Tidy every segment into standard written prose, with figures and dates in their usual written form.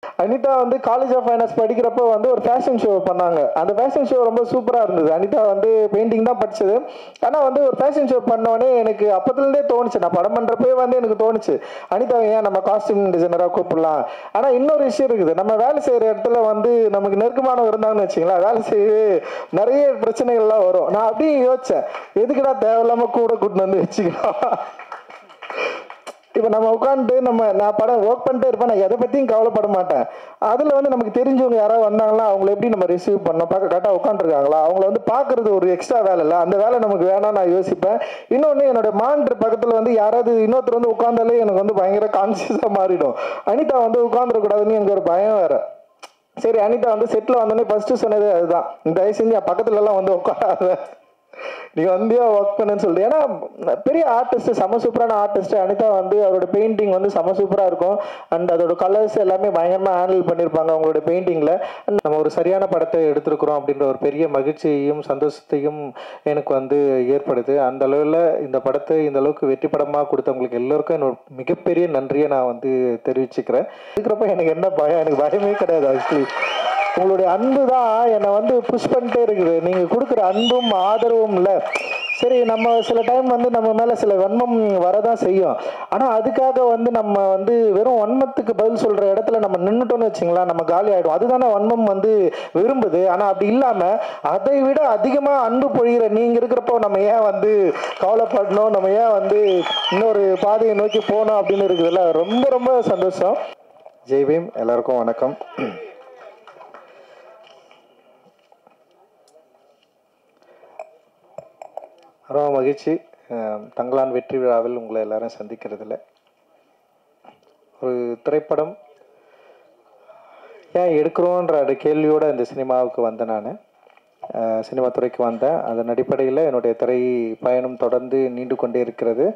அனிதா வந்து college of finance படிக்கிறப்போ வந்து ஒரு ஃபேஷன் ஷோ பண்ணாங்க. அந்த ஃபேஷன் ஷோ ரொம்ப சூப்பராக இருந்தது. அனிதா வந்து பெயிண்டிங் தான் படிச்சது. ஆனால் வந்து ஒரு ஃபேஷன் ஷோ பண்ணோடனே எனக்கு அப்பத்துலேருந்தே தோணுச்சு, நான் படம் பண்ணுறப்பே வந்து எனக்கு தோணுச்சு, அனிதா ஏன் நம்ம காஸ்டியூம் டிசைனராக கூப்பிடலாம். ஆனால் இன்னொரு விஷயம் இருக்குது, நம்ம வேலை செய்கிற இடத்துல வந்து நமக்கு நெருக்கமானவங்க இருந்தாங்கன்னு வச்சுங்களேன், வேலை செய்ய நிறைய பிரச்சனைகள்லாம் வரும். நான் அப்படியே யோசித்தேன், எதுக்குடா தேவையில்லாமல் கூட கூட்டின்னு வந்து வச்சுக்கலாம். இப்போ நம்ம உட்காந்துட்டு நான் படம் ஒர்க் பண்ணிட்டே இருப்பேன், நான் எதை பற்றியும் கவலைப்பட மாட்டேன். அதில் வந்து நமக்கு தெரிஞ்சவங்க யாராவது வந்தாங்களா, அவங்கள எப்படி நம்ம ரிசீவ் பண்ணோம், பார்க்க கரெக்டாக உட்காந்துருக்காங்களா, அவங்கள வந்து பார்க்குறது ஒரு எக்ஸ்ட்ரா வேலை இல்லை, அந்த வேலை நமக்கு வேணாம் நான் யோசிப்பேன். இன்னொன்று, என்னோட மானிட்டர் பக்கத்தில் வந்து யாராவது இன்னொருத்தர் வந்து உட்காந்தாலே எனக்கு வந்து பயங்கர கான்சியஸாக மாறிடும். அனிதா வந்து உட்காந்துடக்கூடாதுன்னு எனக்கு ஒரு பயம் வேறு. சரி, அனிதா வந்து செட்டில் வந்தோடனே ஃபஸ்ட்டு சொன்னது அதுதான், தயவு செஞ்சு பக்கத்துலலாம் வந்து உட்காராத, நீ வந்தியா ஒர்க் பண்ணுன்னு சொல்லிட்டு. ஏன்னா பெரிய ஆர்டிஸ்ட், செம சூப்பரான ஆர்டிஸ்ட் அனிதா வந்து அவரோட பெயிண்டிங் வந்து செம சூப்பராக இருக்கும். அண்ட் அதோட கலர்ஸ் எல்லாமே பயங்கரமாக ஹேண்டில் பண்ணியிருப்பாங்க அவங்களோட பெயிண்டிங்கில். நம்ம ஒரு சரியான படத்தை எடுத்திருக்கிறோம் அப்படின்ற ஒரு பெரிய மகிழ்ச்சியையும் சந்தோஷத்தையும் எனக்கு வந்து ஏற்படுது. அந்த அளவில் இந்த படத்தை இந்த அளவுக்கு வெற்றி படமாக கொடுத்தவங்களுக்கு எல்லோருக்கும் என்னோட மிகப்பெரிய நன்றியை நான் வந்து தெரிவிச்சுக்கிறேன். இருக்கிறப்ப எனக்கு என்ன பயம், எனக்கு பயமே கிடையாது. ஆக்சுவலி உங்களுடைய அன்பு தான் என்னை வந்து புஷ் பண்ணிட்டே இருக்குது. நீங்கள் கொடுக்குற அன்பும் ஆதரவும் இல்லை. சரி, நம்ம சில டைம் வந்து நம்ம மேலே சில வன்மம் வரதான் செய்யும். ஆனால் அதுக்காக வந்து நம்ம வந்து வெறும் வன்மத்துக்கு பதில் சொல்கிற இடத்துல நம்ம நின்றுட்டோன்னு வச்சுங்களா, நம்ம காலி ஆகிடும். அதுதானே வன்மம் வந்து விரும்புது. ஆனால் அப்படி இல்லாமல் அதை விட அதிகமாக அன்பு பொழிகிற நீங்கள் இருக்கிறப்போ நம்ம ஏன் வந்து கவலைப்படணும், நம்ம ஏன் வந்து இன்னொரு பாதையை நோக்கி போகணும் அப்படின்னு இருக்குதுல்ல. ரொம்ப ரொம்ப சந்தோஷம். ஜெய் பீம். எல்லாருக்கும் வணக்கம். ரொம்ப மகிழ்ச்சி தங்கலான் வெற்றி விழாவில் உங்களை எல்லாரும் சந்திக்கிறதுல. ஒரு திரைப்படம் ஏன் எடுக்கிறோன்ற அந்த கேள்வியோடு இந்த சினிமாவுக்கு வந்தேன். நான் சினிமா துறைக்கு வந்தேன். அதன் அடிப்படையில் என்னுடைய திரை பயணம் தொடர்ந்து நீண்டு கொண்டே இருக்கிறது.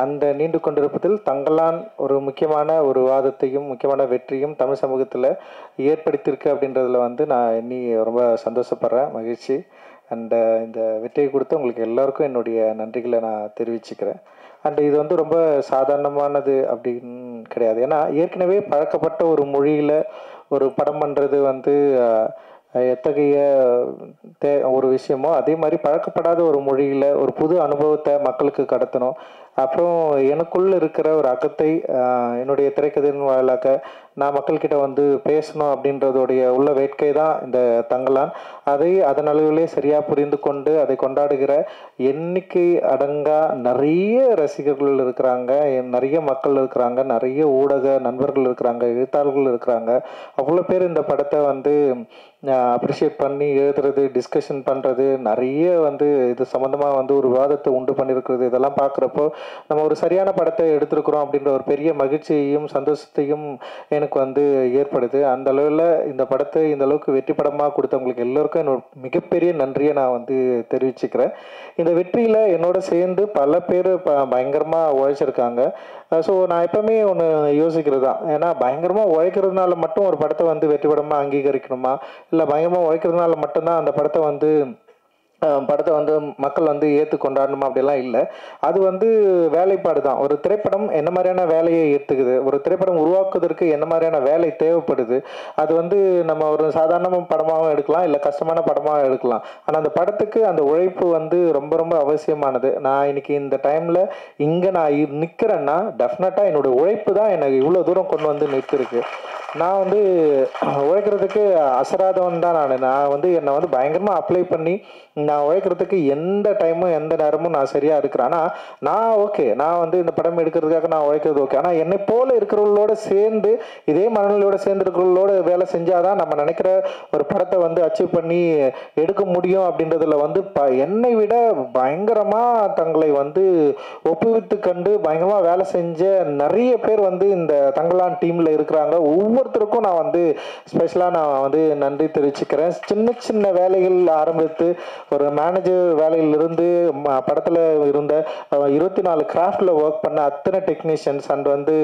அந்த நீண்டு கொண்டிருப்பதில் தங்கலான் ஒரு முக்கியமான ஒரு வாதத்தையும் முக்கியமான வெற்றியும் தமிழ் சமூகத்தில் ஏற்படுத்தியிருக்கு அப்படின்றதுல வந்து நான் இன்னி ரொம்ப சந்தோஷப்படுறேன், மகிழ்ச்சி. அண்ட் இந்த வெற்றியை கொடுத்து உங்களுக்கு எல்லாருக்கும் என்னுடைய நன்றிகளை நான் தெரிவிச்சுக்கிறேன். அண்ட் இது வந்து ரொம்ப சாதாரணமானது அப்படின்னு கிடையாது. ஏன்னா ஏற்கனவே பழக்கப்பட்ட ஒரு மொழியில் ஒரு படம் பண்ணுறது வந்து எத்தகைய ஒரு விஷயமோ அதே மாதிரி பழக்கப்படாத ஒரு மொழியில் ஒரு புது அனுபவத்தை மக்களுக்கு கடத்தணும். அப்புறம் எனக்குள்ளே இருக்கிற ஒரு அகத்தை என்னுடைய திரைக்கதையின் வாயிலாக நான் மக்கள்கிட்ட வந்து பேசணும் அப்படின்றதோடைய உள்ள வேட்கை தான் இந்த தங்கலான். அதை அதன் அளவிலே சரியாக புரிந்து கொண்டு அதை கொண்டாடுகிற எண்ணிக்கை அடங்கா நிறைய ரசிகர்கள் இருக்கிறாங்க, நிறைய மக்கள் இருக்கிறாங்க, நிறைய ஊடக நண்பர்கள் இருக்கிறாங்க, எழுத்தாளர்கள் இருக்கிறாங்க. அவ்வளோ பேர் இந்த படத்தை வந்து அப்ரிஷியேட் பண்ணி எழுதுறது, டிஸ்கஷன் பண்ணுறது, நிறைய வந்து இது சம்மந்தமாக வந்து ஒரு விவாதத்தை உண்டு பண்ணியிருக்கிறது. இதெல்லாம் பார்க்குறப்போ நம்ம ஒரு சரியான படத்தை எடுத்திருக்கிறோம் அப்படின்ற ஒரு பெரிய மகிழ்ச்சியையும் சந்தோஷத்தையும் எனக்கு வந்து ஏற்படுது. அந்த அளவில் இந்த படத்தை இந்த அளவுக்கு வெற்றி படமாக கொடுத்தவங்களுக்கு எல்லோருக்கும் என்னோட மிகப்பெரிய நன்றியை நான் வந்து தெரிவிச்சுக்கிறேன். இந்த வெற்றியில் என்னோட சேர்ந்து பல பேர் பயங்கரமாக உழைச்சிருக்காங்க. ஸோ நான் எப்பவுமே ஒன்று யோசிக்கிறது தான், ஏன்னா பயங்கரமாக உழைக்கிறதுனால மட்டும் ஒரு படத்தை வந்து வெற்றி படமாக அங்கீகரிக்கணுமா, இல்லை பயங்கரமாக உழைக்கிறதுனால மட்டும்தான் அந்த படத்தை வந்து மக்கள் வந்து ஏற்று கொண்டாடணுமா அப்படிலாம் இல்லை. அது வந்து வேலைப்பாடு தான். ஒரு திரைப்படம் என்ன மாதிரியான வேலையை ஏற்றுக்குது, ஒரு திரைப்படம் உருவாக்குவதற்கு என்ன மாதிரியான வேலை தேவைப்படுது, அது வந்து நம்ம ஒரு சாதாரண படமாகவும் எடுக்கலாம், இல்லை கஷ்டமான படமாகவும் எடுக்கலாம். ஆனால் அந்த படத்துக்கு அந்த உழைப்பு வந்து ரொம்ப ரொம்ப அவசியமானது. நான் இன்னைக்கு இந்த டைமில் இங்கே நான் நிற்கிறேன்னா டெஃபினட்டாக என்னோடய உழைப்பு தான் எனக்கு இவ்வளோ தூரம் கொண்டு வந்து நிறுத்திருக்கு. நான் வந்து உழைக்கிறதுக்கு அசராதவன் தான். நான் வந்து என்னை வந்து பயங்கரமாக அப்ளை பண்ணி நான் உழைக்கிறதுக்கு எந்த டைமும் எந்த நேரமும் நான் சரியாக இருக்கிறேன். ஆனால் நான் ஓகே, நான் வந்து இந்த படம் எடுக்கிறதுக்காக நான் உழைக்கிறது ஓகே. ஆனால் என்னை போல இருக்கிறவங்களோட சேர்ந்து இதே மனநிலையோட சேர்ந்து இருக்கிறவங்களோட வேலை செஞ்சால் தான் நம்ம நினைக்கிற ஒரு படத்தை வந்து அச்சீவ் பண்ணி எடுக்க முடியும். அப்படின்றதுல வந்து என்னை விட பயங்கரமாக தங்களை வந்து ஒப்புவித்து கண்டு பயங்கரமாக வேலை செஞ்ச நிறைய பேர் வந்து இந்த தங்கலான் டீமில் இருக்கிறாங்க. ஒவ்வொருத்தருக்கும் நான் வந்து ஸ்பெஷலாக நான் வந்து நன்றி தெரிவிச்சுக்கிறேன். சின்ன சின்ன வேலைகள் ஆரம்பித்து ஒரு மேனேஜர் வேலையிலிருந்து படத்தில் இருந்த 24 கிராஃப்டில் ஒர்க் பண்ண அத்தனை டெக்னீஷியன்ஸ் அண்ட் வந்து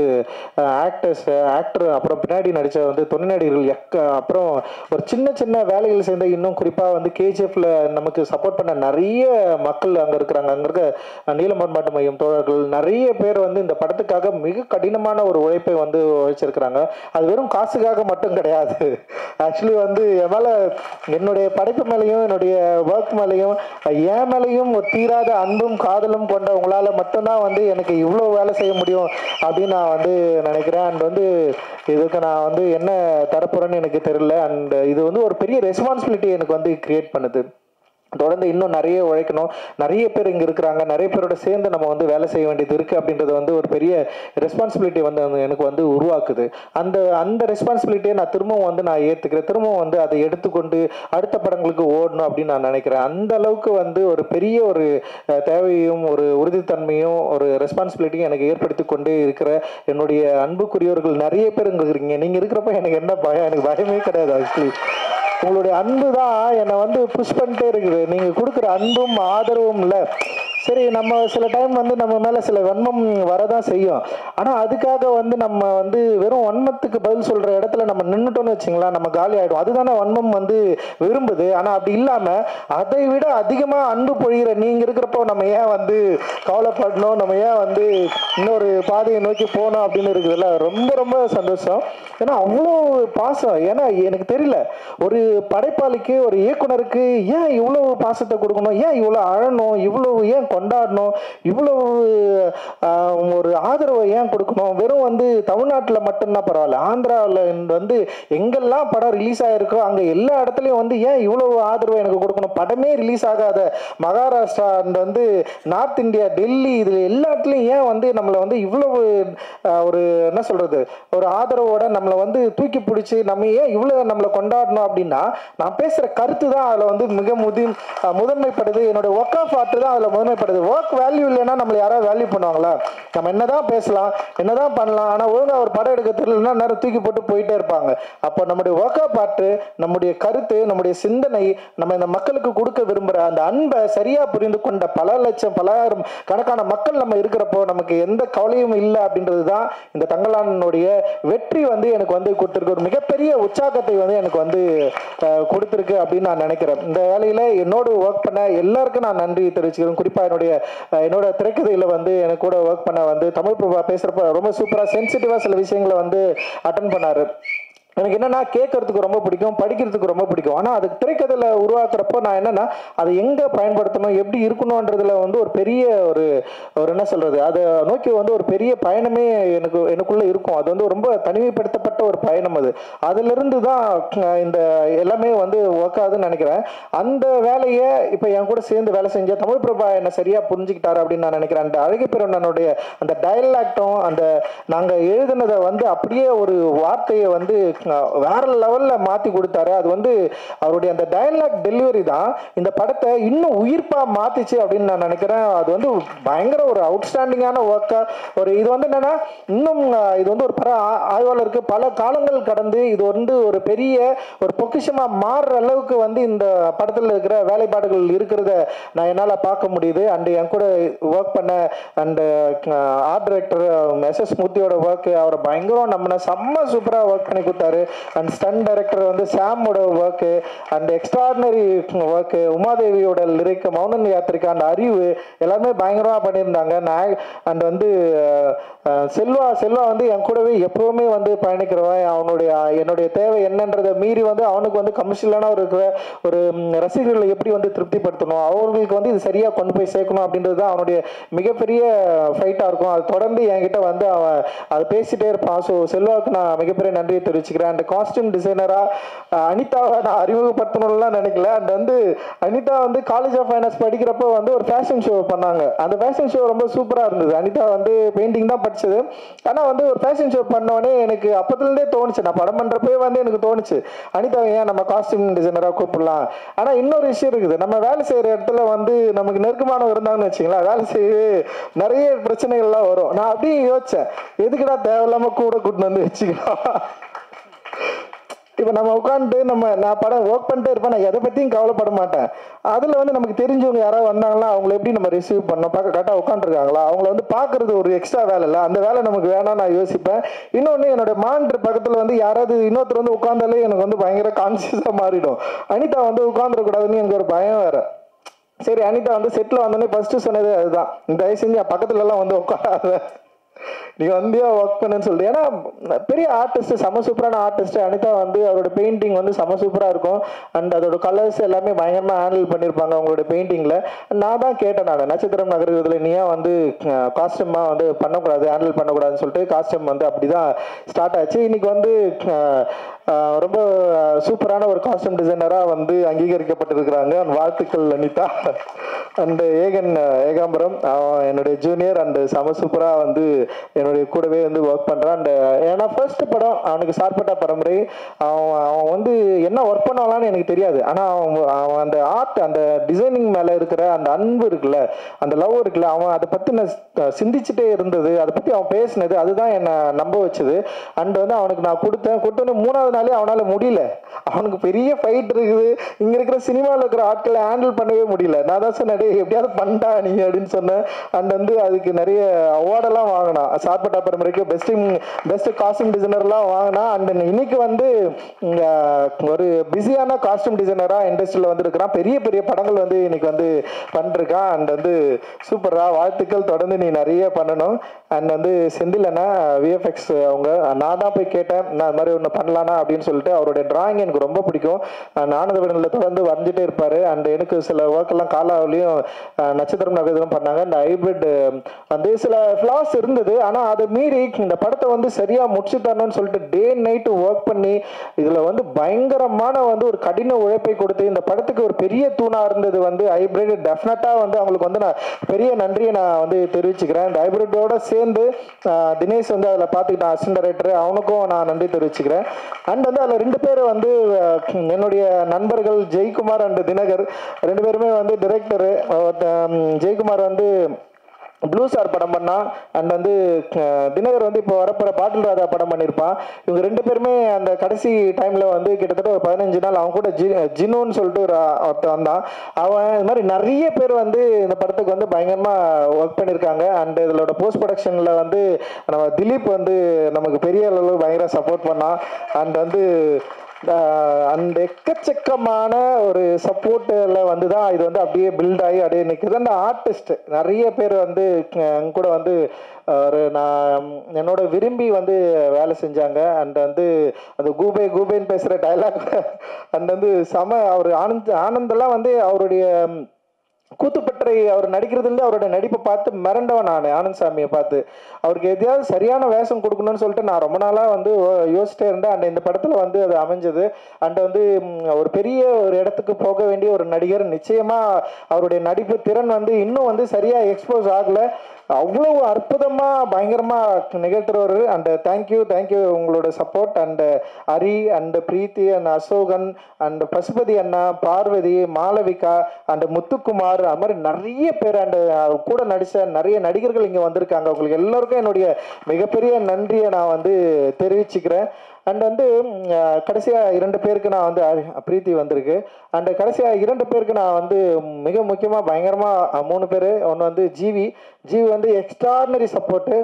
ஆக்டர் அப்புறம் பின்னாடி நடித்த வந்து துணை நடிகர்கள் அப்புறம் ஒரு சின்ன சின்ன வேலைகள் சேர்ந்த இன்னும் குறிப்பாக வந்து கேஜிஎஃப்ல நமக்கு சப்போர்ட் பண்ண நிறைய மக்கள் அங்கே இருக்கிறாங்க. அங்கே இருக்க நீலமன்பாட்டு மையம் தோழர்கள் நிறைய பேர் வந்து இந்த படத்துக்காக மிக கடினமான ஒரு உழைப்பை வந்து உழைச்சிருக்கிறாங்க. அது வெறும் வெறும் காசுக்காக மட்டும் கிடையாது. ஆக்சுவலி வந்து என் மேலே, என்னுடைய படைப்பு மேலேயும் என்னுடைய ஒர்க் மேலேயும் என் மேலேயும் ஒரு தீராத அன்பும் காதலும் கொண்ட உங்களால் மட்டும்தான் வந்து எனக்கு இவ்வளோ வேலை செய்ய முடியும் அப்படின்னு நான் வந்து நினைக்கிறேன். அண்ட் வந்து இதுக்கு நான் வந்து என்ன தரப்போகிறேன்னு எனக்கு தெரியல. அண்ட் இது வந்து ஒரு பெரிய ரெஸ்பான்சிபிலிட்டி எனக்கு வந்து கிரியேட் பண்ணுது. தொடர்ந்து இன்னும் நிறைய உழைக்கணும். நிறைய பேர் இங்கே இருக்கிறாங்க, நிறைய பேரோட சேர்ந்து நம்ம வந்து வேலை செய்ய வேண்டியது இருக்குது அப்படின்றது வந்து ஒரு பெரிய ரெஸ்பான்சிபிலிட்டி வந்து எனக்கு வந்து உருவாக்குது. அந்த ரெஸ்பான்சிபிலிட்டியை நான் திரும்பவும் வந்து நான் ஏற்றுக்கிறேன். திரும்பவும் வந்து அதை எடுத்துக்கொண்டு அடுத்த படங்களுக்கு ஓடணும் அப்படின்னு நான் நினைக்கிறேன். அந்த அளவுக்கு வந்து ஒரு பெரிய ஒரு தேவையும் ஒரு உறுதித்தன்மையும் ஒரு ரெஸ்பான்சிபிலிட்டியும் எனக்கு ஏற்படுத்தி கொண்டு இருக்கிற என்னுடைய அன்புக்குரியவர்கள் நிறைய பேர் இங்கே இருக்கிறீங்க. நீங்கள் இருக்கிறப்ப எனக்கு என்ன பயம்? எனக்கு பயமே கிடையாது. ஆக்சுவலி உங்களுடைய அன்பு தான் என்னை வந்து புஷ் பண்ணிட்டே இருக்குது. நீங்கள் கொடுக்குற அன்பும் ஆதரவும் இல்லை. சரி, நம்ம சில டைம் வந்து நம்ம மேலே சில வன்மம் வரதான் செய்யும். ஆனால் அதுக்காக வந்து நம்ம வந்து வெறும் வன்மத்துக்கு பதில் சொல்கிற இடத்துல நம்ம நின்றுட்டோன்னு வச்சிங்களா, நம்ம காலி ஆகிடும். அதுதானே வன்மம் வந்து விரும்புது. ஆனால் அப்படி இல்லாமல் அதை விட அதிகமாக அன்பு பொழிகிற நீங்கள் இருக்கிறப்போ நம்ம ஏன் வந்து கவலைப்படணும், நம்ம ஏன் வந்து இன்னொரு பாதையை நோக்கி போகணும் அப்படின்னு இருக்குதுல்ல. ரொம்ப ரொம்ப சந்தோஷம். ஏன்னா அவ்வளோ பாசம். ஏன்னா எனக்கு தெரியல, ஒரு படைப்பாளிக்கு ஒரு இயக்குனருக்கு ஏன் இவ்வளோ பாசத்தை கொடுக்கணும், ஏன் இவ்வளோ அழணும், இவ்வளோ ஏன் கொண்டாடணும், இவ்வளோ ஒரு ஆதரவை ஏன் கொடுக்கணும். வெறும் வந்து தமிழ்நாட்டில் மட்டும்தான் பரவாயில்ல, ஆந்திராவில் வந்து எங்கெல்லாம் படம் ரிலீஸ் ஆகிருக்கோ அங்கே எல்லா இடத்துலையும் வந்து ஏன் இவ்வளோ ஆதரவை எனக்கு கொடுக்கணும். படமே ரிலீஸ் ஆகாத மகாராஷ்டிரா அண்ட் வந்து நார்த் இந்தியா, டெல்லி, இதில் எல்லா இடத்துலையும் ஏன் வந்து நம்மளை வந்து இவ்வளவு ஒரு என்ன சொல்கிறது, ஒரு ஆதரவோட நம்மளை வந்து தூக்கி பிடிச்சி நம்ம ஏன் இவ்வளோ நம்மளை கொண்டாடணும் அப்படின்னா, நான் பேசுகிற கருத்து தான் அதில் வந்து மிக முதன்மைப்படுது. என்னோட ஒர்க் ஆஃப் ஆர்ட் தான் அதில் முதன்மைப்படுது. ஒர்க் வேல்யூ இல்லைன்னா நம்மளை யாராவது வேல்யூ பண்ணுவாங்களா? நம்ம என்னதான் பேசலாம், என்னதான் பண்ணலாம், ஆனால் ஒழுங்காக ஒரு படம் எடுக்க தெரியலன்னா நேரம் தூக்கி போட்டு போயிட்டே இருப்பாங்க. அப்போ நம்முடைய ஒர்க் ஆஃப் ஆர்ட், நம்முடைய கருத்து, நம்முடைய சிந்தனை, நம்ம இந்த மக்களுக்கு கொடுக்க விரும்புகிற அந்த அன்பை சரியாக புரிந்து கொண்ட பல லட்சம் பலாயிரம் கணக்கான மக்கள் நம்ம இருக்கிறப்போ நமக்கு எந்த கவலையும் இல்லை அப்படின்றது தான் இந்த தங்கலானுடைய வெற்றி வந்து எனக்கு வந்து கொடுத்துருக்கு. ஒரு மிகப்பெரிய உற்சாகத்தை வந்து எனக்கு வந்து கொடுத்துருக்கு அப்படின்னு நான் நினைக்கிறேன். இந்த வேலையில் என்னோடு ஒர்க் பண்ண எல்லாருக்கும் நான் நன்றி தெரிவிச்சுக்கிறேன். குறிப்பாக என்னோட திரைக்கதையில் வந்து எனக்கு கூட ஒர்க் பண்ண வந்து தமிழ் பிரபா பேசுகிறப்ப ரொம்ப சூப்பராக சென்சிட்டிவாக சில விஷயங்களை வந்து அட்டன் பண்ணார். எனக்கு என்னென்னா கேட்கறதுக்கு ரொம்ப பிடிக்கும், படிக்கிறதுக்கு ரொம்ப பிடிக்கும். ஆனால் அதுக்கு திரைக்கதையில் உருவாக்குறப்போ நான் என்னென்னா அதை எங்கே பயன்படுத்தணும், எப்படி இருக்கணுன்றதுல வந்து ஒரு பெரிய ஒரு என்ன சொல்கிறது, அதை நோக்கி வந்து ஒரு பெரிய பயணமே எனக்குள்ளே இருக்கும். அது வந்து ரொம்ப தனிமைப்படுத்தப்பட்ட ஒரு பயணம். அதிலிருந்து தான் இந்த எல்லாமே வந்து ஒர்க் ஆகுதுன்னு நினைக்கிறேன். அந்த வேலையை இப்போ என் கூட சேர்ந்து வேலை செஞ்ச தமிழ் பிரபா என்னை சரியாக புரிஞ்சுக்கிட்டாரு அப்படின்னு நான் நினைக்கிறேன். அந்த அழகிப்பெருமனுடைய அந்த டயலாக்டும் அந்த நாங்கள் எழுதுனதை வந்து அப்படியே ஒரு வார்த்தையை வந்து வேற லெவல்ல மாத்தி கொடுத்தாரு. அது வந்து அவருடைய அந்த டயலாக் டெலிவரி தான் இந்த படத்தை இன்னும் உயிர்ப்பா மாத்திச்சு அப்படின்னு நான் நினைக்கிறேன். அது வந்து பயங்கர ஒரு அவுட்ஸ்டாண்டிங்கான ஒர்க்கா ஒரு இது வந்து என்னன்னா, இன்னும் இது வந்து ஒரு ஆய்வாளருக்கு பல காலங்கள் கடந்து இது வந்து ஒரு பெரிய ஒரு பொக்கிஷமா மாறுற அளவுக்கு வந்து இந்த படத்தில் இருக்கிற வேலைப்பாடுகள் இருக்கிறத நான் என்னால் பார்க்க முடியுது. அண்ட் என் கூட ஒர்க் பண்ண அண்ட் ஆர்ட் டைரக்டர் எஸ் மூர்த்தியோட ஒர்க், அவரை பயங்கரம் நம்ம செம்ம சூப்பராக ஒர்க் பண்ணி கொடுத்தாரு. அண்ட் ஸ்டன் டைரக்டர் வந்து சாமோட ஒர்க் அண்ட் எக்ஸ்ட்ராடினரி ஒர்க், உமாதேவியோட லிரிக், மௌனன் யாத்திரிக்கா, அந்த அறிவு எல்லாமே பயங்கரமாக பண்ணியிருந்தாங்க. அண்ட் வந்து செல்வா வந்து என் கூடவே எப்பவுமே வந்து பயணிக்கிறவன். என்னுடைய தேவை என்னன்றதை மீறி வந்து அவனுக்கு வந்து கமர்ஷியலான ஒரு ரசிகர்களை எப்படி வந்து திருப்திப்படுத்தணும், அவர்களுக்கு வந்து இது சரியாக கொண்டு போய் சேர்க்கணும் அப்படின்றது தான் அவனுடைய மிகப்பெரிய ஃபைட்டாக இருக்கும். அது தொடர்ந்து என்கிட்ட வந்து அவன் அதை பேசிகிட்டே இருப்பான். ஸோ செல்வாவுக்கு நான் மிகப்பெரிய நன்றியை தெரிவிச்சுக்கிறேன். அந்த காஸ்டியூம் டிசைனராக அனிதாவை நான் அறிமுகப்படுத்தணும்லாம் நினைக்கல. அண்ட் வந்து அனிதா வந்து காலேஜ் ஆஃப் ஃபைனான்ஸ் படிக்கிறப்போ வந்து ஒரு ஃபேஷன் ஷோ பண்ணாங்க. அந்த ஃபேஷன் ஷோ ரொம்ப சூப்பராக இருந்தது. அனிதா வந்து பெயிண்டிங் தான் படிச்சது. ஆனால் வந்து ஒரு ஃபேஷன் ஷோ பண்ணோடனே எனக்கு அப்பத்துலேருந்தே தோணுச்சு, நான் படம் பண்ணுறப்பே வந்து எனக்கு தோணுச்சு அனிதா ஏன் நம்ம காஸ்டியூம் டிசைனராக கூப்பிடலாம். ஆனால் இன்னொரு விஷயம் இருக்குது, நம்ம வேலை செய்கிற இடத்துல வந்து நமக்கு நெருக்கமானவங்க இருந்தாங்கன்னு வச்சுங்களேன், வேலை செய்ய நிறைய பிரச்சனைகள்லாம் வரும். நான் அப்படியே யோசித்தேன், எதுக்குடா தேவையில்லாமல் கூட கூட்டின்னு வந்து வச்சுக்கலாம். இப்போ நம்ம உட்காந்துட்டு நான் படம் ஒர்க் பண்ணிட்டே இருப்பேன், நான் எதை பற்றியும் கவலைப்பட மாட்டேன். அதில் வந்து நமக்கு தெரிஞ்சவங்க யாராவது வந்தாங்களா, அவங்கள எப்படி நம்ம ரிசீவ் பண்ணோம், பார்க்க கரெக்டாக உட்காந்துருக்காங்களா, அவங்கள வந்து பார்க்குறது ஒரு எக்ஸ்ட்ரா வேலை இல்லை, அந்த வேலை நமக்கு வேணாம் நான் யோசிப்பேன். இன்னொன்று, என்னோட மானிட்டர் பக்கத்தில் வந்து யாராவது இன்னொருத்தர் வந்து உட்காந்தாலே எனக்கு வந்து பயங்கர கான்சியஸாக மாறிடும். அனிதா வந்து உட்காந்துடக்கூடாதுன்னு எனக்கு ஒரு பயம் வேறு. சரி, அனிதா வந்து செட்டில் வந்தோடனே ஃபஸ்ட்டு சொன்னது அதுதான், தயவு செஞ்சு பக்கத்துலலாம் வந்து உட்காராத, நீ வந்தியா ஒர்க் பண்ணுன்னு சொல்லிட்டு. ஏன்னா பெரிய ஆர்டிஸ்ட், செம சூப்பரான ஆர்டிஸ்ட் அனிதா வந்து அவரோட பெயிண்டிங் வந்து செம சூப்பராக இருக்கும். அண்ட் அதோட கலர்ஸ் எல்லாமே பயங்கரமாக ஹேண்டில் பண்ணியிருப்பாங்க அவங்களோட பெயிண்டிங்கில். நான் தான் கேட்டேன், நான் நட்சத்திரம் நகரத்தில் நீ ஏன் வந்து காஸ்டியூமாக வந்து பண்ணக்கூடாது, ஹேண்டில் பண்ணக்கூடாதுன்னு சொல்லிட்டு காஸ்டியூம் வந்து அப்படி தான் ஸ்டார்ட் ஆச்சு. இன்னைக்கு வந்து ரொம்ப சூப்பரான ஒரு காஸ்டியூம் டிசைனராக வந்து அங்கீகரிக்கப்பட்டிருக்கிறாங்க. வாழ்த்துக்கள் அனிதா. அண்டு ஏகாம்பரம் என்னுடைய ஜூனியர் அண்டு செம சூப்பராக வந்து என்னுடைய கூடவே வந்து ஒர்க் பண்ணுறான். அண்டு ஏன்னா ஃபர்ஸ்ட் படம் அவனுக்கு சார்பட்டா பரம்பரை. அவன் வந்து என்ன ஒர்க் பண்ணலான்னு எனக்கு தெரியாது. ஆனால் அவன் அந்த ஆர்ட், அந்த டிசைனிங் மேலே இருக்கிற அந்த அன்பு இருக்குல்ல, அந்த லவ் இருக்குல்ல, அவன் அதை பற்றி நான் சிந்திச்சுட்டே இருந்தது, அதை பற்றி அவன் பேசினது, அதுதான் என்னை நம்ப வச்சுது. அண்ட் வந்து அவனுக்கு நான் கொடுத்தோன்னு 3வது நாளே அவனால் முடியல. அவனுக்கு பெரிய ஃபைட் இருக்குது, இங்கே இருக்கிற சினிமாவில் இருக்கிற ஆட்களை ஹேண்டில் பண்ணவே முடியல. நான் தான் சொன்னேன், எப்படியாவது பண்ணிட்டா நீ அப்படின்னு சொன்னேன். அண்ட் வந்து அதுக்கு நிறைய அவார்டெல்லாம் வாங்கினான். சார்பட்டா பரம்பரைக்கு பெஸ்ட் காஸ்டியூம் டிசைனர்லாம் வாங்கினா. அண்ட் இன்னைக்கு வந்து ஒரு பிஸியான காஸ்டியூம் டிசைனராக இண்டஸ்ட்ரியில் வந்து இருக்கிறான். பெரிய பெரிய படங்கள் வந்து இன்னைக்கு வந்து பண்ணிருக்கான். அண்ட் வந்து சூப்பரா, வாழ்த்துக்கள், தொடர்ந்து நீ நிறைய பண்ணணும். அண்ட் வந்து செந்தில் அண்ணா விஎஃப்எக்ஸ் அவங்க, நான் தான் போய் கேட்டேன் நான் அது மாதிரி ஒன்று பண்ணலானா அப்படின்னு சொல்லிட்டு. அவருடைய டிராயிங் எனக்கு ரொம்ப பிடிக்கும். ஆனந்த விடனில் தொடர்ந்து வரைஞ்சிட்டே இருப்பார். அண்ட் எனக்கு சில ஒர்க்கெல்லாம் காலாவிலையும் நட்சத்திரம் நகரம் பண்ணாங்க. இந்த ஹைபிரிட் வந்து சில ஃப்ளாஸ் இருந்தது, ஆனால் அதை மீறி இந்த படத்தை வந்து சரியாக முடிச்சு தரணும்னு சொல்லிட்டு டே நைட்டு ஒர்க் பண்ணி இதில் வந்து பயங்கரமான வந்து ஒரு கடின உழைப்பை கொடுத்து இந்த படத்துக்கு ஒரு பெரிய தூணாக இருந்தது வந்து ஹைபிரிட். டெஃபினட்டாக வந்து அவங்களுக்கு வந்து நான் பெரிய நன்றியை நான் வந்து தெரிவிச்சுக்கிறேன். இந்த ஹைபிரிட்டோட சேர்ந்து தினேஷ் வந்து அதில் பார்த்துக்கிட்டான், அசிஸ்டன்ட் டைரக்டர், அவனுக்கும் நான் நன்றி தெரிவிச்சுக்கிறேன். அண்ட் வந்து அதில் 2 பேர் வந்து என்னுடைய நண்பர்கள், ஜெய்குமார் அண்ட் தினகர், 2 பேருமே வந்து டிரெக்டரு. ஜெய்குமார் வந்து ப்ளூ ஸ்டார் படம் பண்ணான். அண்ட் வந்து தினகர் வந்து இப்போ வரப்போகிற பாட்டில் ராஜா படம் பண்ணியிருப்பான். இவங்க 2 பேருமே அந்த கடைசி டைமில் வந்து கிட்டத்தட்ட ஒரு 15 நாள் அவன் கூட ஜினோன்னு சொல்லிட்டு ஒருத்தன் வந்தான். அவன் இது மாதிரி நிறைய பேர் வந்து இந்த படத்துக்கு வந்து பயங்கரமாக ஒர்க் பண்ணியிருக்காங்க. அண்ட் இதோட போஸ்ட் ப்ரொடக்ஷனில் வந்து நம்ம திலீப் வந்து நமக்கு பெரிய அளவு பயங்கர சப்போர்ட் பண்ணான். அண்ட் வந்து அந்த எக்கச்சக்கமான ஒரு சப்போர்ட்டில் வந்து தான் இது வந்து அப்படியே பில்ட் ஆகி அப்படியே நிற்குது. அந்த ஆர்டிஸ்ட் நிறைய பேர் வந்து கூட வந்து ஒரு நான் என்னோட விரும்பி வந்து வேலை செஞ்சாங்க. அண்ட் வந்து அந்த கூபேன்னு பேசுகிற டைலாக் அண்ட் வந்து அவர் ஆனந்தெல்லாம் வந்து அவருடைய கூத்துப்பற்றை அவர் நடிக்கிறதுலேருந்து அவரோட நடிப்பை பார்த்து மிரண்டவன் நான். ஆனந்த் சாமியை பார்த்து அவருக்கு எதையாவது சரியான வேஷம் கொடுக்கணும்னு சொல்லிட்டு நான் ரொம்ப நாளாக வந்து யோசிச்சிட்டே இருந்தேன். அண்ட் இந்த படத்தில் வந்து அது அமைஞ்சது. அண்ட் வந்து ஒரு பெரிய ஒரு இடத்துக்கு போக வேண்டிய ஒரு நடிகர். நிச்சயமாக அவருடைய நடிப்பு திறன் வந்து இன்னும் வந்து சரியாக எக்ஸ்போஸ் ஆகலை. அவ்வளோ அற்புதமாக பயங்கரமாக நிகழ்த்துறவர். அண்ட் தேங்க்யூ உங்களோட support. And Hari and Preethi and Ashokan and Pasupathi அண்ணா, பார்வதி, மாளவிகா அண்ட் முத்துக்குமார், அது மாதிரி நிறைய பேர் அண்ட் கூட நடித்த நிறைய நடிகர்கள் இங்கே வந்திருக்காங்க. உங்களுக்கு எல்லோருக்கும் என்னுடைய மிகப்பெரிய நன்றியை நான் வந்து தெரிவிச்சுக்கிறேன். அண்ட் வந்து கடைசியாக 2 பேருக்கு நான் வந்து பிரீத்தி வந்திருக்கு. அண்ட் கடைசியாக 2 பேருக்கு நான் வந்து மிக முக்கியமாக பயங்கரமாக 3 பேர். ஒன்று வந்து ஜிவி வந்து எக்ஸ்ட்ராடினரி சப்போர்ட்டு.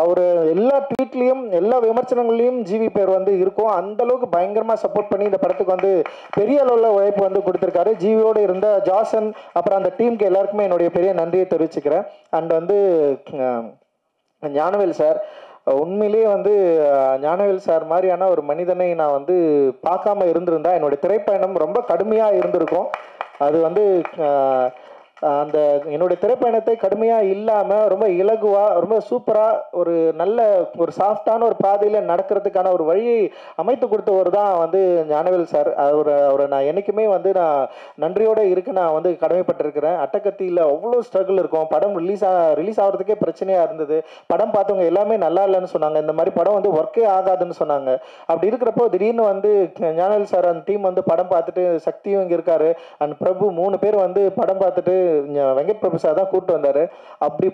அவர் எல்லா ட்வீட்லேயும் எல்லா விமர்சனங்கள்லையும் ஜிவி பேர் வந்து இருக்கும். அந்தளவுக்கு பயங்கரமாக சப்போர்ட் பண்ணி இந்த படத்துக்கு வந்து பெரிய அளவில் உழைப்பு வந்து கொடுத்துருக்காரு. ஜிவியோடு இருந்த ஜாசன் அப்புறம் அந்த டீமுக்கு எல்லாருக்குமே என்னுடைய பெரிய நன்றியை தெரிவிச்சுக்கிறேன். அண்ட் வந்து ஞானவேல் சார், உண்மையிலேயே வந்து ஞானவேல் சார் மாதிரியான ஒரு மனிதனை நான் வந்து பார்க்காம இருந்திருந்தா என்னுடைய திரைப்பயணம் ரொம்ப கடுமையாக இருந்திருக்கும். அது வந்து அந்த என்னுடைய திரைப்பயணத்தை கடுமையாக இல்லாமல் ரொம்ப இலகுவாக ரொம்ப சூப்பராக ஒரு நல்ல ஒரு சாஃப்டான ஒரு பாதையில் நடக்கிறதுக்கான ஒரு வழியை அமைத்து கொடுத்தவர் தான் வந்து ஞானவேல் சார். அவரை நான் என்றைக்குமே வந்து நான் நன்றியோடு இருக்க நான் வந்து கடமைப்பட்டிருக்கிறேன். அட்டகத்தியில் அவ்வளோ ஸ்ட்ரகிள் இருக்கும். படம் ரிலீஸ் ஆகிறதுக்கே பிரச்சனையாக இருந்தது. படம் பார்த்தவங்க எல்லாமே நல்லா இல்லைன்னு சொன்னாங்க. இந்த மாதிரி படம் வந்து ஒர்க்கே ஆகாதுன்னு சொன்னாங்க. அப்படி இருக்கிறப்போ திடீர்னு வந்து ஞானவேல் சார் அந்த டீம் வந்து படம் பார்த்துட்டு, சக்தியும் இங்கே இருக்காரு அண்ட் பிரபு 3 பேர் வந்து படம் பார்த்துட்டு வெங்கட் பிரபு சார் தான் கூப்பிட்டு வந்தாரு. அப்படி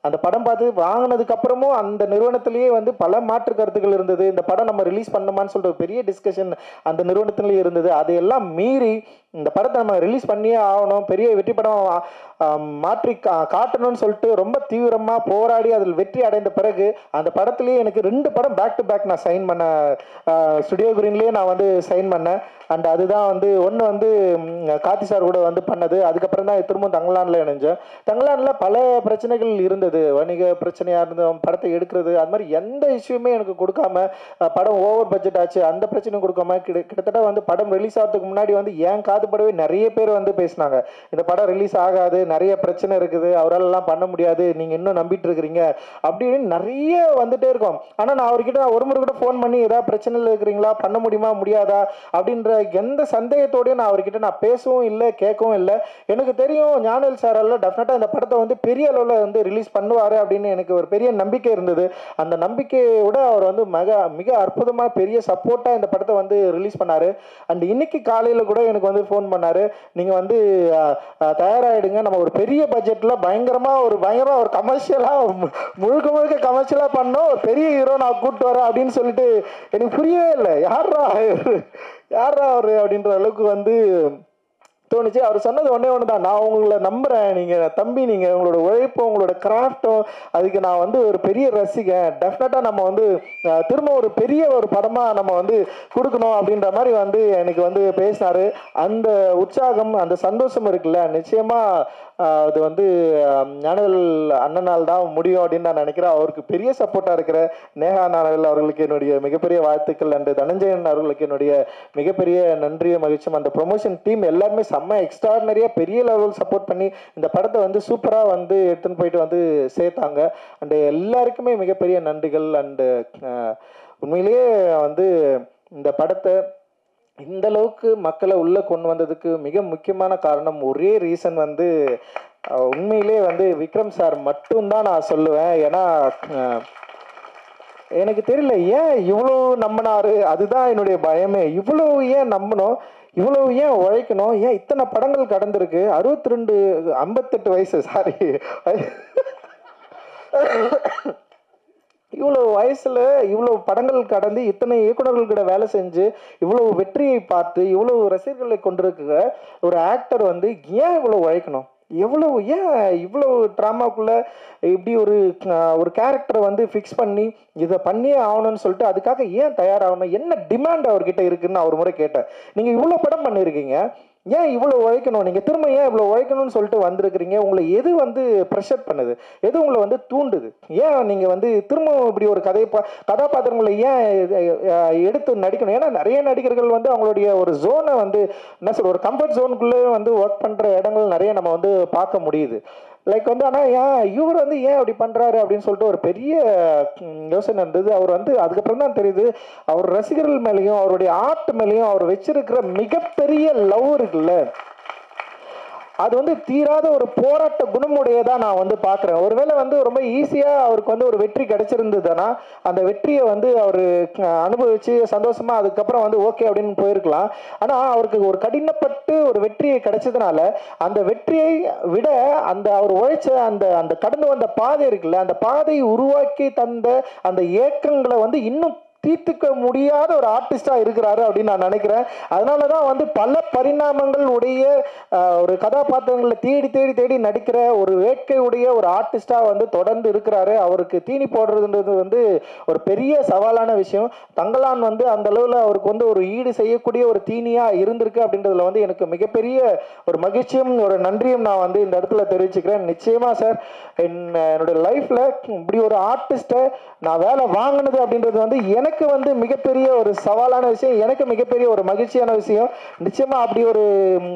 அந்த படம் பார்த்து வாங்கினதுக்கு அப்புறமும் அந்த நிறுவனத்திலேயே வந்து பல மாற்று கருத்துக்கள் இருந்தது. இந்த படம் நம்ம ரிலீஸ் பண்ணணுமான்னு சொல்லிட்டு பெரிய டிஸ்கஷன் அந்த நிறுவனத்திலேயே இருந்தது. அதையெல்லாம் மீறி இந்த படத்தை நம்ம ரிலீஸ் பண்ணியே ஆகணும், பெரிய வெற்றி படம் மாற்றி காட்டணும்னு சொல்லிட்டு ரொம்ப தீவிரமாக போராடி அதில் வெற்றி அடைந்த பிறகு அந்த படத்துலேயே எனக்கு 2 படம் பேக் டு பேக் நான் சைன் பண்ண ஸ்டுடியோ கிரீன்லேயே நான் வந்து சைன் பண்ணேன். அண்ட் அதுதான் வந்து ஒன்று வந்து கார்த்தி சார் கூட வந்து பண்ணது. அதுக்கப்புறம் தான் திரும்ப தங்கலானில் இணைஞ்சேன். தங்கலானில் பல பிரச்சனைகள் இருந்தது. இருந்தது, வணிக பிரச்சனையாக இருந்தது, படத்தை எடுக்கிறது, அது மாதிரி எந்த இஷ்யூமே எனக்கு கொடுக்காம, படம் ஓவர் பட்ஜெட் ஆச்சு அந்த பிரச்சனையும் கொடுக்காம, கிட்டத்தட்ட வந்து படம் ரிலீஸ் ஆகிறதுக்கு முன்னாடி வந்து ஏன் காதுபடவே நிறைய பேர் வந்து பேசினாங்க, இந்த படம் ரிலீஸ் ஆகாது, நிறைய பிரச்சனை இருக்குது, அவராலலாம் பண்ண முடியாது, நீங்கள் இன்னும் நம்பிட்டு இருக்கிறீங்க அப்படின்னு நிறைய வந்துட்டே இருக்கும். ஆனால் நான் அவர்கிட்ட ஒரு முறை கூட ஃபோன் பண்ணி ஏதாவது பிரச்சனையில் இருக்கிறீங்களா, பண்ண முடியுமா முடியாதா அப்படின்ற எந்த சந்தேகத்தோடையும் நான் அவர்கிட்ட நான் பேசவும் இல்லை, கேட்கவும் இல்லை. எனக்கு தெரியும் ஞானவேல் சாரால் டெஃபினட்டாக இந்த படத்தை வந்து பெரிய அளவில் வந்து ரிலீஸ் பண்ணுவார் அப்படின்னு எனக்கு ஒரு பெரிய நம்பிக்கை இருந்தது. அந்த நம்பிக்கையோட அவர் வந்து மிக அற்புதமாக பெரிய சப்போர்ட்டாக இந்த படத்தை வந்து ரிலீஸ் பண்ணார். அண்ட் இன்னைக்கு காலையில் கூட எனக்கு வந்து ஃபோன் பண்ணார், நீங்கள் வந்து தயாராகிடுங்க, நம்ம ஒரு பெரிய பட்ஜெட்டில் பயங்கரமாக ஒரு கமர்ஷியலாக முழுக்க கமர்ஷியலாக பண்ணோம், ஒரு பெரிய ஹீரோ நான் கூப்பிட்டு வரேன் அப்படின்னு சொல்லிட்டு எனக்கு புரியவே இல்லை, யாரா அவர் அப்படின்ற அளவுக்கு வந்து தோணுச்சு. அவர் சொன்னது ஒன்று தான், நான் உங்களை நம்புகிறேன், நீங்கள் தம்பி, நீங்கள் உங்களோட உழைப்பும் உங்களோட கிராஃப்டும் அதுக்கு நான் வந்து ஒரு பெரிய ரசிகன், டெஃபினட்டாக நம்ம வந்து திரும்ப ஒரு பெரிய ஒரு படமாக நம்ம வந்து கொடுக்கணும் அப்படின்ற மாதிரி வந்து எனக்கு வந்து பேசினார். அந்த உற்சாகம் அந்த சந்தோஷம் இருக்குல்ல, நிச்சயமாக அது வந்து ஞானவேல் அண்ணனால் தான் முடியும் அப்படின்னு நான் நினைக்கிறேன். அவருக்கு பெரிய சப்போர்ட்டாக இருக்கிற நேஹா ஞானவேல் அவர்களுக்கு என்னுடைய மிகப்பெரிய வாழ்த்துக்கள், அண்ட் தனஞ்சயன் அவர்களுக்கு என்னுடைய மிகப்பெரிய நன்றியை மகிழ்ச்சியும். அந்த ப்ரொமோஷன் டீம் எல்லாருமே செம்ம எக்ஸ்ட்ராடினரியாக பெரிய லெவல் சப்போர்ட் பண்ணி இந்த படத்தை வந்து சூப்பராக வந்து எடுத்துன்னு போயிட்டு வந்து சேர்த்தாங்க. அண்டு எல்லாருக்குமே மிகப்பெரிய நன்றிகள். அண்டு உண்மையிலேயே வந்து இந்த படத்தை இந்த அளவுக்கு மக்களை உள்ளே கொண்டு வந்ததுக்கு மிக முக்கியமான காரணம், ஒரே ரீசன் வந்து உண்மையிலே வந்து விக்ரம் சார் மட்டும்தான் நான் சொல்லுவேன். ஏன்னா எனக்கு தெரியல ஏன் இவ்வளோ நம்பினாரு, அதுதான் என்னுடைய பயமே. இவ்வளோ ஏன் நம்பணும், இவ்வளோ ஏன் உழைக்கணும், ஏன் இத்தனை படங்கள் கடந்திருக்கு, 58 வயசு, சாரி, இவ்வளோ வயசில் இவ்வளோ படங்கள் கடந்து இத்தனை இயக்குநர்கள் கூட வேலை செஞ்சு இவ்வளோ வெற்றியை பார்த்து இவ்வளோ ரசிகர்களை கொண்டிருக்கிற ஒரு ஆக்டர் வந்து ஏன் இவ்வளோ உழைக்கணும், ஏன் இவ்வளோ ட்ராமாக்குள்ளே இப்படி ஒரு கேரக்டரை வந்து ஃபிக்ஸ் பண்ணி இதை பண்ணியே ஆகணும்னு சொல்லிட்டு அதுக்காக ஏன் தயாராகணும், என்ன டிமாண்ட் அவர்கிட்ட இருக்குன்னு ஒரு முறை கேட்டேன். நீங்கள் இவ்வளோ படம் பண்ணியிருக்கீங்க, ஏன் இவ்வளோ உழைக்கணும், நீங்கள் திரும்ப ஏன் இவ்வளோ உழைக்கணும்னு சொல்லிட்டு வந்திருக்கிறீங்க, உங்களை எது வந்து ப்ரெஷர் பண்ணுது, எது உங்களை வந்து தூண்டுது, ஏன் நீங்கள் வந்து திரும்ப இப்படி ஒரு கதாபாத்திரங்களை ஏன் எடுத்து நடிக்கணும். ஏன்னா நிறைய நடிகர்கள் வந்து அவங்களுடைய ஒரு ஜோனை வந்து என்ன சொல்ற ஒரு கம்ஃபர்ட் ஜோனுக்குள்ளே வந்து ஒர்க் பண்ணுற இடங்கள் நிறைய நம்ம வந்து பார்க்க முடியுது. லைக் வந்து ஆனால் இவர் வந்து ஏன் அப்படி பண்ணுறாரு அப்படின்னு சொல்லிட்டு ஒரு பெரிய யோசனை இருந்தது. அவர் வந்து அதுக்கப்புறம் தான் தெரியுது, அவர் ரசிகர்கள் மேலேயும் அவருடைய ஆர்ட் மேலேயும் அவர் வச்சிருக்கிற மிகப்பெரிய லவ் இருக்குல்ல, அது வந்து தீராத ஒரு போராட்ட குணமுடையதா நான் வந்து பார்க்குறேன். ஒருவேளை வந்து ரொம்ப ஈஸியாக அவருக்கு வந்து ஒரு வெற்றி கிடைச்சிருந்ததுன்னா அந்த வெற்றியை வந்து அவர் அனுபவிச்சு சந்தோஷமா அதுக்கப்புறம் வந்து ஓகே அப்படின்னு போயிருக்கலாம். ஆனால் அவருக்கு ஒரு கடினப்பட்டு ஒரு வெற்றியை கிடைச்சதுனால அந்த வெற்றியை விட அந்த அவர் உழைச்ச அந்த அந்த கடந்து வந்த பாதை இருக்குல்ல, அந்த பாதையை உருவாக்கி தந்த அந்த ஏக்கங்களை வந்து இன்னும் தீர்த்துக்க முடியாத ஒரு ஆர்டிஸ்டா இருக்கிறாரு அப்படின்னு நான் நினைக்கிறேன். அதனாலதான் வந்து பல பரிணாமங்கள் உடைய ஒரு கதாபாத்திரங்களை தேடி தேடி தேடி நடிக்கிற ஒரு வேட்கையுடைய ஒரு ஆர்டிஸ்டா வந்து தொடர்ந்து இருக்கிறாரு. அவருக்கு தீனி போடுறதுன்றது வந்து ஒரு பெரிய சவாலான விஷயம். தங்கலான் வந்து அந்த அளவுல அவருக்கு வந்து ஒரு ஈடு செய்யக்கூடிய ஒரு தீனியா இருந்திருக்கு அப்படின்றதுல வந்து எனக்கு மிகப்பெரிய ஒரு மகிழ்ச்சியும் ஒரு நன்றியும் நான் வந்து இந்த இடத்துல தெரிவிச்சுக்கிறேன். நிச்சயமா சார், என்னுடைய லைஃப்ல இப்படி ஒரு ஆர்டிஸ்ட நான் வேலை வாங்கினது அப்படின்றது வந்து எனக்கு வந்து மிகப்பெரிய ஒரு சவாலான விஷயம், எனக்கு மிகப்பெரிய ஒரு மகிழ்ச்சியான விஷயம். நிச்சயமா அப்படி ஒரு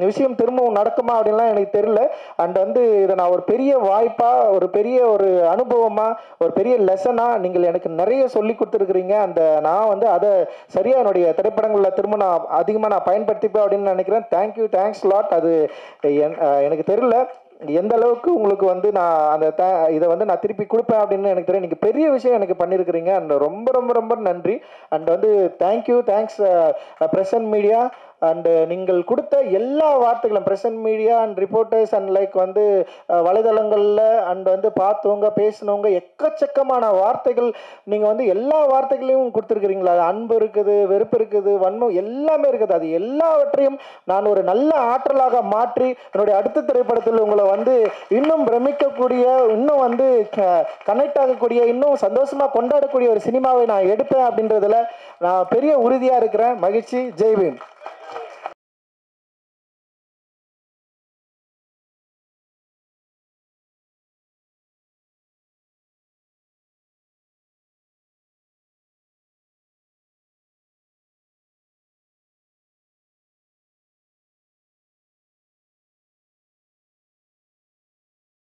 விஷயம் திரும்பவும் நடக்குமா அப்படின்லாம் எனக்கு தெரியல. அண்ட் வந்து இதை நான் ஒரு பெரிய வாய்ப்பா, ஒரு பெரிய ஒரு அனுபவமா, ஒரு பெரிய லெசனா நீங்கள் எனக்கு நிறைய சொல்லி கொடுத்துருக்கிறீங்க. அந்த நான் வந்து அதை சரியா என்னுடைய திரைப்படங்களில் திரும்ப நான் அதிகமாக பயன்படுத்திப்பேன் அப்படின்னு நினைக்கிறேன். Thank you, thanks lot. அது எனக்கு தெரியல எந்த அளவுக்கு உங்களுக்கு வந்து நான் அந்த இதை வந்து நான் திருப்பி கொடுப்பேன் அப்படின்னு எனக்கு தெரியும். நீங்கள் பெரிய விஷயம் எனக்கு பண்ணியிருக்கிறீங்க. அண்ட் ரொம்ப ரொம்ப ரொம்ப நன்றி. அண்ட் வந்து thank you, thanks present media. And நீங்கள் கொடுத்த எல்லா வார்த்தைகளும் present media and reporters and like வந்து வலைதளங்களில் அண்ட் வந்து பார்த்தவங்க பேசினவங்க எக்கச்சக்கமான வார்த்தைகள் நீங்கள் வந்து எல்லா வார்த்தைகளையும் கொடுத்துருக்கிறீங்களா. அது அன்பு இருக்குது, வெறுப்பு இருக்குது, வன்மம் எல்லாமே இருக்குது. அது எல்லாவற்றையும் நான் ஒரு நல்ல ஆற்றலாக மாற்றி என்னுடைய அடுத்த திரைப்படத்தில் உங்களை வந்து இன்னும் பிரமிக்கக்கூடிய, இன்னும் வந்து கனெக்ட் ஆகக்கூடிய, இன்னும் சந்தோஷமாக கொண்டாடக்கூடிய ஒரு சினிமாவை நான் எடுப்பேன் அப்படின்றதுல நான் பெரிய உறுதியாக இருக்கிறேன். மகிழ்ச்சி. ஜெய் பீம்.